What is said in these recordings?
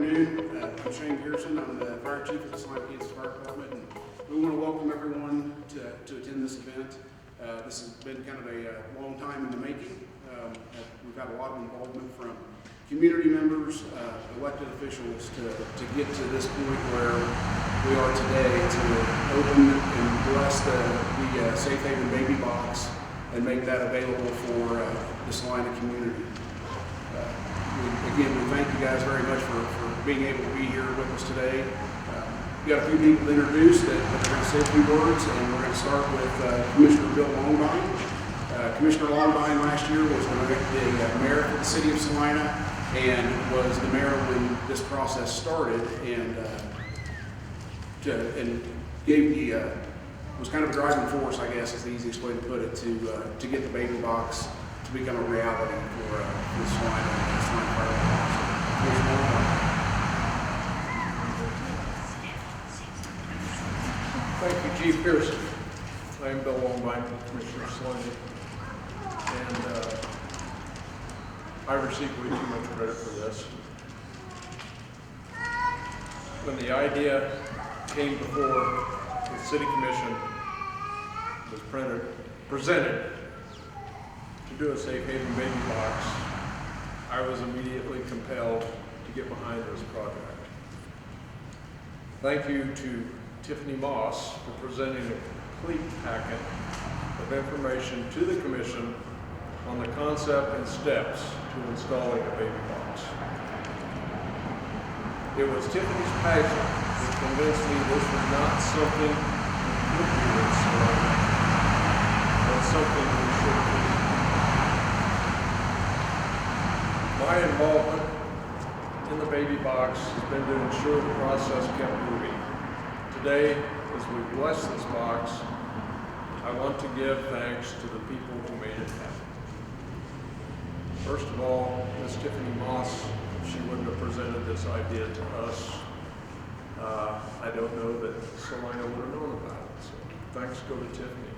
afternoon. I'm Shane Pearson. I'm the fire chief of the Salina, Kansas Fire Department, and we want to welcome everyone to attend this event. This has been kind of a long time in the making. We've had a lot of involvement from community members, elected officials to get to this point where we are today to open and bless the Safe Haven Baby Box and make that available for the Salina community. Again, we thank you guys very much for being able to be here with us today. We've got a few people to introduce that are going to say a few words, and we're going to start with Commissioner Bill Longbine. Commissioner Longbine last year was the mayor for the city of Salina and was the mayor when this process started, and was kind of a driving force, I guess is the easiest way to put it, to get the baby box to become a reality for the Salina Fire Department. Thank you, Chief Pearson. I am Bill Longbine, Commissioner Salina, and I received way too much credit for this. When the idea came before the City Commission, was presented to do a Safe Haven Baby Box, I was immediately compelled to get behind this project. Thank you to Tiffany Moss for presenting a complete packet of information to the Commission on the concept and steps to installing a baby box. It was Tiffany's passion that convinced me this was not something we could do in Salina, but something we should do. My involvement in the baby box has been to ensure the process kept moving. Today, as we bless this box, I want to give thanks to the people who made it happen. First of all, Ms. Tiffany Moss, she wouldn't have presented this idea to us. I don't know that Salina would have known about it, so thanks go to Tiffany.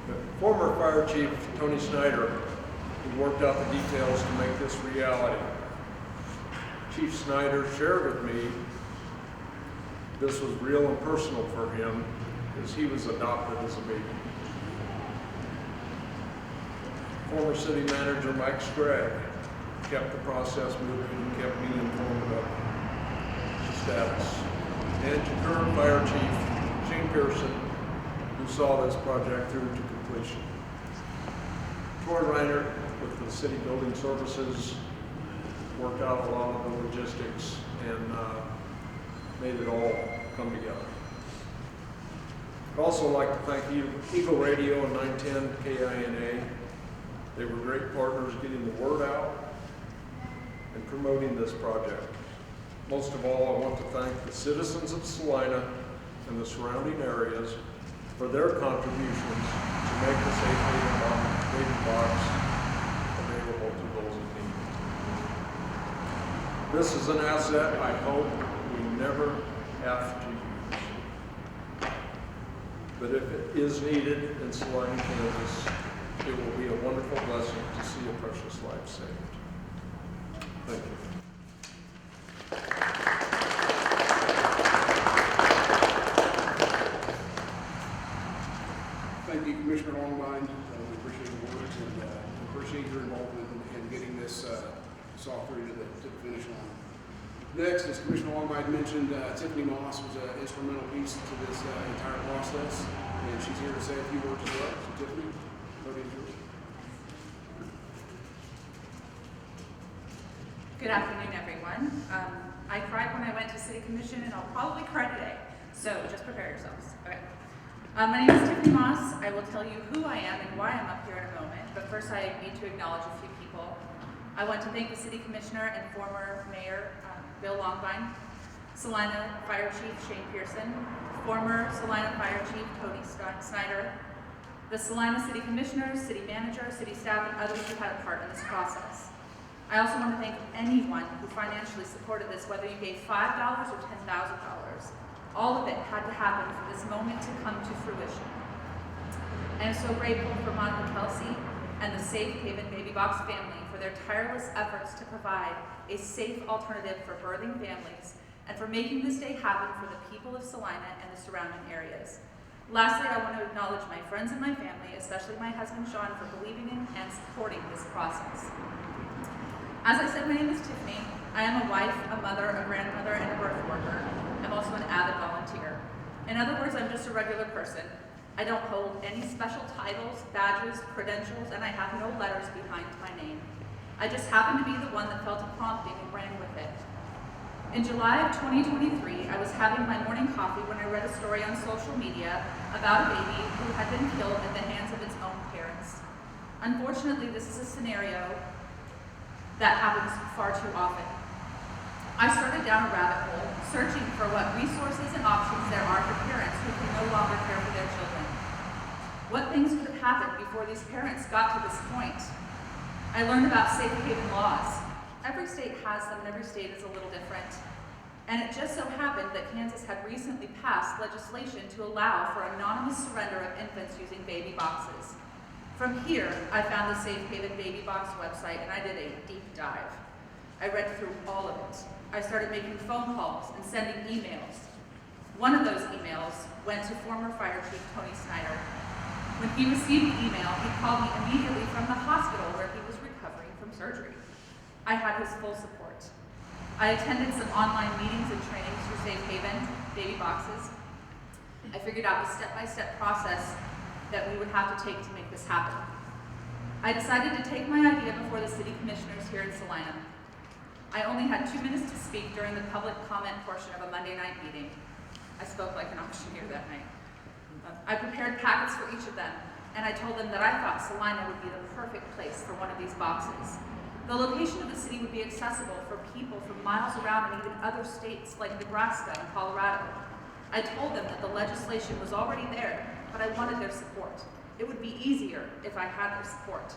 But former Fire Chief Tony Snyder, who worked out the details to make this reality. Chief Snyder shared with me this was real and personal for him as he was adopted as a baby. Former City Manager Mike Scragg kept the process moving and kept me informed of the status. And to current Fire Chief Shane Pearson, who saw this project through to completion. Troy Reiner with the City Building Services worked out a lot of the logistics and made it all come together. I'd also like to thank Eagle Radio and 910 KINA. They were great partners getting the word out and promoting this project. Most of all, I want to thank the citizens of Salina and the surrounding areas for their contributions to make the Safe Haven Baby Box available to those in need. This is an asset I hope we never have to use. But if it is needed in Salina, Kansas, it will be a wonderful blessing to see a precious life saved. Thank you. Thank you, Commissioner Longbine. We appreciate the words and appreciate your involvement in getting this saw through to the finish line. Next, as Commissioner Longbine mentioned, Tiffany Moss was an instrumental piece to this entire process, and she's here to say a few words as well. So Tiffany, podium's yours. Good afternoon, everyone. I cried when I went to City Commission, and I'll probably cry today, so just prepare yourselves. Okay. My name is Tiffany Moss. I will tell you who I am and why I'm up here in a moment, but first I need to acknowledge a few people. I want to thank the City Commissioner and former Mayor Bill Longbine, Salina Fire Chief Shane Pearson, former Salina Fire Chief Tony Snyder, the Salina City Commissioners, City Manager, City staff, and others who had a part in this process. I also want to thank anyone who financially supported this, whether you gave $5 or $10,000. All of it had to happen for this moment to come to fruition. I am so grateful for Monica Kelsey, and the Safe Haven Baby Box family for their tireless efforts to provide a safe alternative for birthing families and for making this day happen for the people of Salina and the surrounding areas. Lastly, I want to acknowledge my friends and my family, especially my husband Sean, for believing in and supporting this process. As I said, my name is Tiffany. I am a wife, a mother, a grandmother, and a birth worker. I'm also an avid volunteer. In other words, I'm just a regular person. I don't hold any special titles, badges, credentials, and I have no letters behind my name. I just happen to be the one that felt a prompting and ran with it. In July of 2023, I was having my morning coffee when I read a story on social media about a baby who had been killed at the hands of its own parents. Unfortunately, this is a scenario that happens far too often. I started down a rabbit hole, searching for what resources and options there are for parents who can no longer care for their children. What things could have happened before these parents got to this point? I learned about safe haven laws. Every state has them and every state is a little different. And it just so happened that Kansas had recently passed legislation to allow for anonymous surrender of infants using baby boxes. From here, I found the Safe Haven Baby Box website and I did a deep dive. I read through all of it. I started making phone calls and sending emails. One of those emails went to former Fire Chief Tony Snyder. When he received the email, he called me immediately from the hospital where he was recovering from surgery. I had his full support. I attended some online meetings and trainings through Safe Haven Baby Boxes. I figured out the step-by-step process that we would have to take to make this happen. I decided to take my idea before the city commissioners here in Salina. I only had 2 minutes to speak during the public comment portion of a Monday night meeting. I spoke like an auctioneer that night. I prepared packets for each of them, and I told them that I thought Salina would be the perfect place for one of these boxes. The location of the city would be accessible for people from miles around and even other states like Nebraska and Colorado. I told them that the legislation was already there, but I wanted their support. It would be easier if I had their support.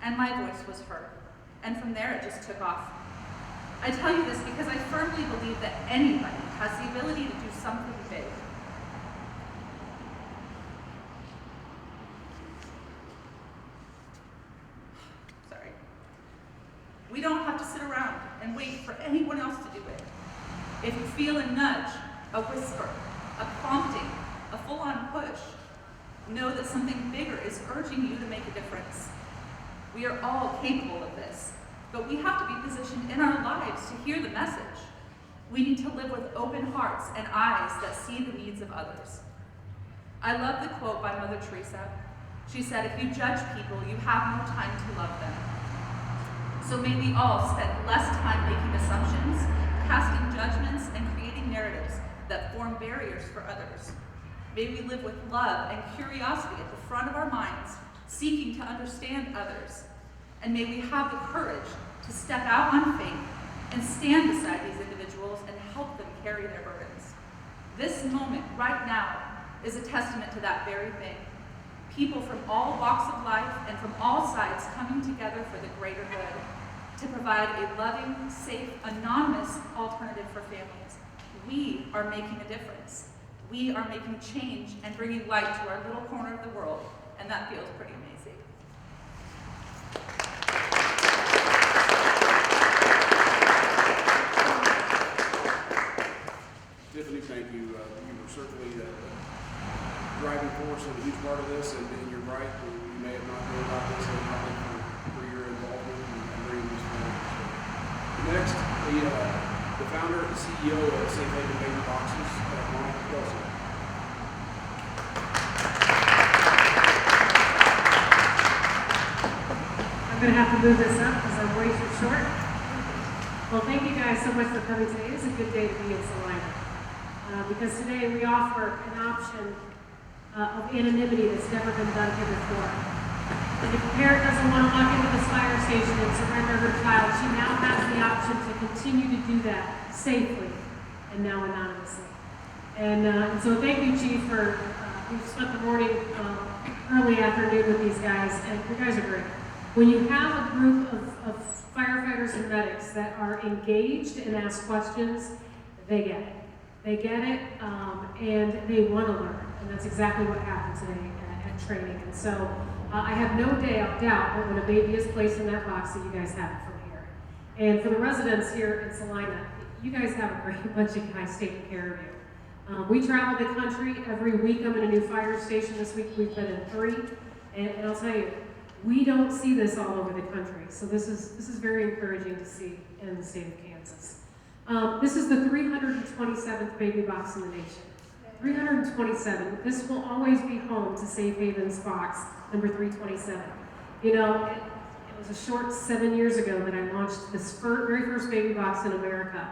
And my voice was heard. And from there, it just took off. I tell you this because I firmly believe that anybody has the ability to do something big. Sorry. We don't have to sit around and wait for anyone else to do it. If you feel a nudge, a whisper, a prompting, a full-on push, know that something bigger is urging you to make a difference. We are all capable of this, but we have to be positioned in our lives to hear the message. We need to live with open hearts and eyes that see the needs of others. I love the quote by Mother Teresa. She said, "If you judge people, you have no time to love them." So may we all spend less time making assumptions, casting judgments, and creating narratives that form barriers for others. May we live with love and curiosity at the front of our minds, seeking to understand others. And may we have the courage to step out on faith and stand beside these individuals and help them carry their burdens. This moment right now is a testament to that very thing. People from all walks of life and from all sides coming together for the greater good, to provide a loving, safe, anonymous alternative for families. We are making a difference. We are making change and bringing light to our little corner of the world, and that feels pretty amazing. Tiffany, thank you. You were certainly the driving force and a huge part of this, and you're right. We may have not known about this and not for your involvement and bringing this forward. Next, the founder and CEO of Safe Haven Baby Boxes, Monica Kelsey. I'm going to have to move this up because I'm way too short. Well, thank you guys so much for coming today. It's a good day to be in Salina. Because today we offer an option of anonymity that's never been done here before. And if a parent doesn't want to walk into this fire station and surrender her child, she now has the option to continue to do that safely and now anonymously. And so thank you, Chief, for we've spent the morning, early afternoon with these guys, and you guys are great. When you have a group of firefighters and medics that are engaged and ask questions, they get it. They get it, and they want to learn, and that's exactly what happened today at training. And so I have no doubt that when a baby is placed in that box that you guys have it from here. And for the residents here in Salina, you guys have a great bunch of guys taking care of you. We travel the country every week. I'm in a new fire station this week. We've been in 3. And I'll tell you, we don't see this all over the country. So this is very encouraging to see in the state of Kansas. This is the 327th baby box in the nation. 327. This will always be home to Safe Haven's box, number 327. You know, it was a short 7 years ago that I launched this very first baby box in America.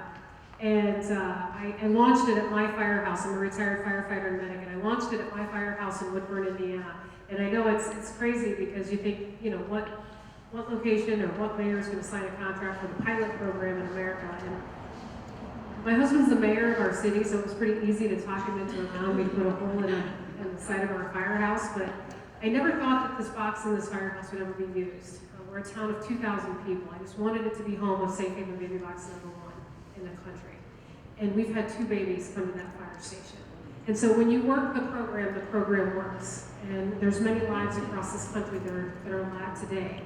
And I launched it at my firehouse. I'm a retired firefighter and medic, and I launched it at my firehouse in Woodburn, Indiana. And I know it's crazy because you think, you know, what location or what mayor is going to sign a contract for the pilot program in America. And my husband's the mayor of our city, so it was pretty easy to talk him into allowing me to put a hole in the side of our firehouse. But I never thought that this box in this firehouse would ever be used. We're a town of 2,000 people. I just wanted it to be home of Safe Haven Baby Box number 1 in the country. And we've had 2 babies come to that fire station. And so when you work the program works. And there's many lives across this country that are alive today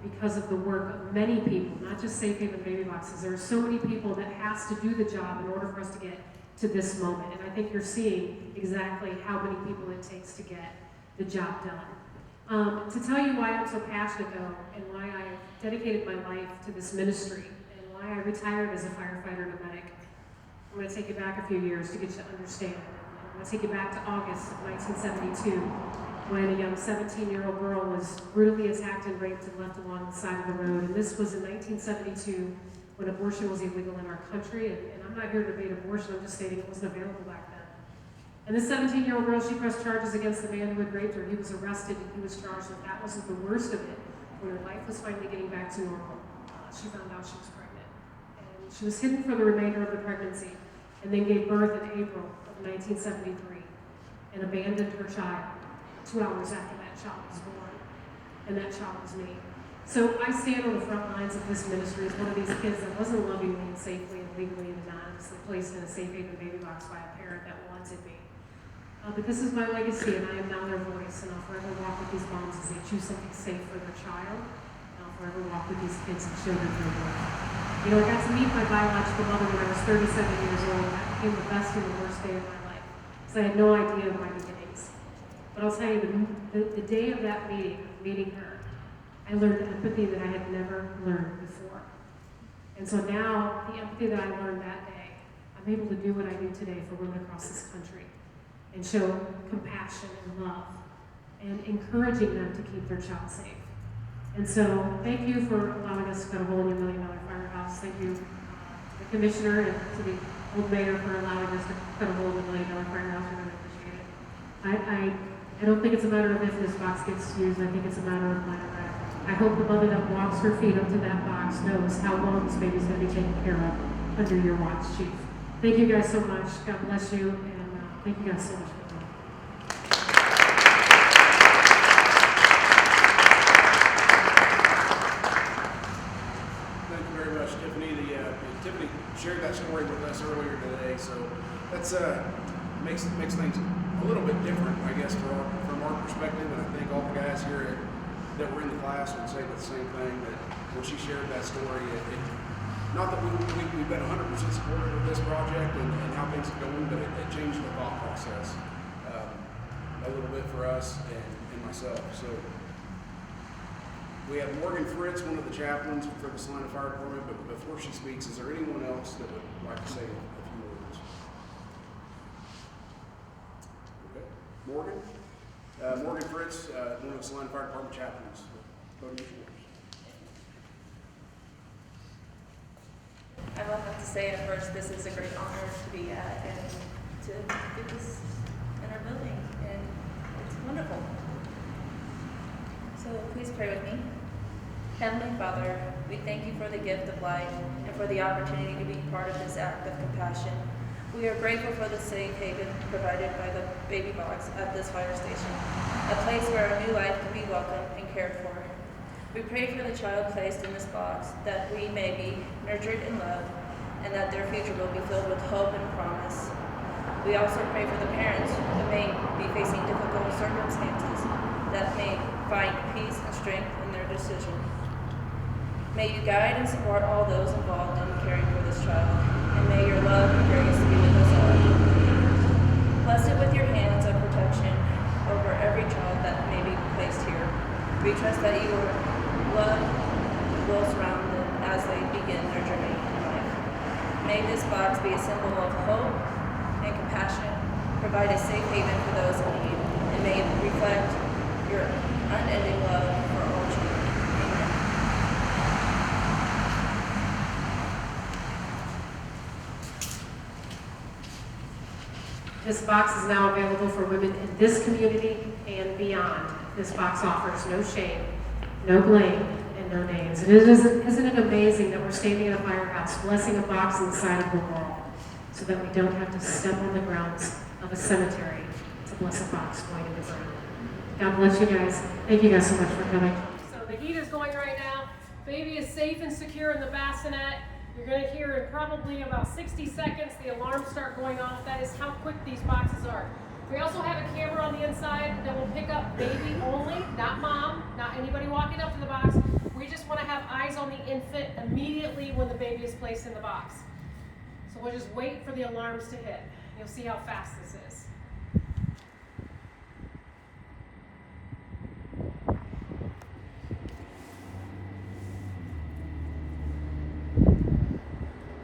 because of the work of many people, not just Safe Haven Baby Boxes. There are so many people that has to do the job in order for us to get to this moment. And I think you're seeing exactly how many people it takes to get the job done. To tell you why I'm so passionate though, and why I've dedicated my life to this ministry, and why I retired as a firefighter and a medic, I'm going to take you back a few years to get you to understand. I'm going to take you back to August of 1972, when a young 17-year-old girl was brutally attacked and raped and left along the side of the road. And this was in 1972, when abortion was illegal in our country. And I'm not here to debate abortion, I'm just stating it wasn't available back then. And this 17-year-old girl, she pressed charges against the man who had raped her. He was arrested and he was charged. And that wasn't the worst of it. When her life was finally getting back to normal, she found out she was pregnant. And she was hidden for the remainder of the pregnancy, and then gave birth in April of 1973, and abandoned her child 2 hours after that child was born. And that child was me. So I stand on the front lines of this ministry as one of these kids that wasn't lovingly and safely and legally and anonymously placed in a Safe Haven Baby Box by a parent that wanted me. But this is my legacy, and I am now their voice, and I'll forever walk with these moms as they choose something safe for their child, and I'll forever walk with these kids and show them their work. You know, I got to meet my biological mother when I was 37 years old, and that became the best and the worst day of my life, because I had no idea of my beginnings. But I'll tell you, the day of that meeting her, I learned empathy that I had never learned before. And so now, the empathy that I learned that day, I'm able to do what I do today for women across this country, and show compassion and love, and encouraging them to keep their child safe. And so, thank you for allowing us to cut a hole in your $1 million firehouse. Thank you to the commissioner and to the old mayor for allowing us to cut a hole in the $1 million firehouse. We really appreciate it. I don't think it's a matter of if this box gets used. I think it's a matter of when. I hope the mother that walks her feet up to that box knows how long this baby's going to be taken care of under your watch, Chief. Thank you guys so much. God bless you, and thank you guys so much for coming. Thank you very much, Tiffany. Tiffany shared that story with us earlier today, so that's makes things a little bit different, I guess, from our perspective. And I think all the guys here that were in the class would say the same thing. That when she shared that story, not that we've been 100% supportive of this project and how things are going, but it changed the thought process a little bit for us and myself. So we have Morgan Fritz, one of the chaplains for the Salina Fire Department, but before she speaks, is there anyone else that would like to say a few words? Okay. Morgan? Morgan Fritz, one of the Salina Fire Department chaplains. Podium is yours. I will have to say at first, this is a great honor to be at and to do this in our building, and it's wonderful. So please pray with me. Heavenly Father, we thank you for the gift of life and for the opportunity to be part of this act of compassion. We are grateful for the safe haven provided by the baby box at this fire station, a place where a new life can be welcomed and cared for. We pray for the child placed in this box, that we may be nurtured and loved, and that their future will be filled with hope and promise. We also pray for the parents who may be facing difficult circumstances that may find peace and strength in their decision. May you guide and support all those involved in caring for this child, and may your love and grace be with us all. Bless it with your hands of protection over every child that may be placed here. We trust that your love will surround them as they begin their journey in life. May this box be a symbol of hope and compassion, provide a safe haven for those in need, and may it reflect your unending love for all children. Amen. This box is now available for women in this community and beyond. This box offers no shame, no blame, and no names. And isn't it amazing that we're standing in a firehouse, blessing a box on the side of the wall, so that we don't have to step on the grounds of a cemetery to bless a box going into burn. God bless you guys. Thank you guys so much for coming. So the heat is going right now. Baby is safe and secure in the bassinet. You're going to hear in probably about 60 seconds the alarms start going off. That is how quick these boxes are. We also have a camera on the inside that will pick up baby only, not mom, not anybody walking up to the box. We just want to have eyes on the infant immediately when the baby is placed in the box. So we'll just wait for the alarms to hit. You'll see how fast this is.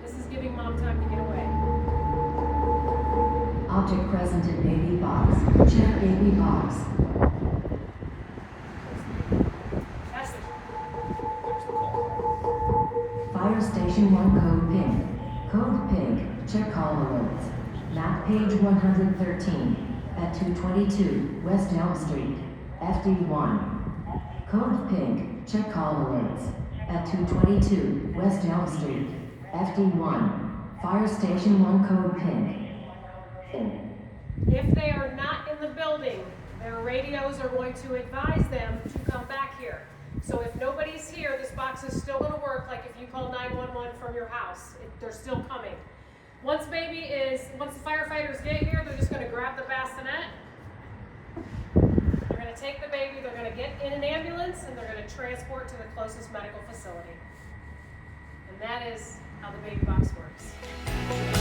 This is giving mom time to get away. Object present in baby box. Check baby box. That's the Fire station 1 code pink. Code pink. Check call alerts. Map page 113. At 222 West Elm Street. FD1. Code pink. Check call alerts. At 222 West Elm Street. FD1. Fire station 1 code pink. If they are not in the building, their radios are going to advise them to come back here. So if nobody's here, this box is still going to work like if you call 911 from your house. They're still coming. Once the firefighters get here, they're just going to grab the bassinet. They're going to take the baby, they're going to get in an ambulance, and they're going to transport to the closest medical facility. And that is how the baby box works.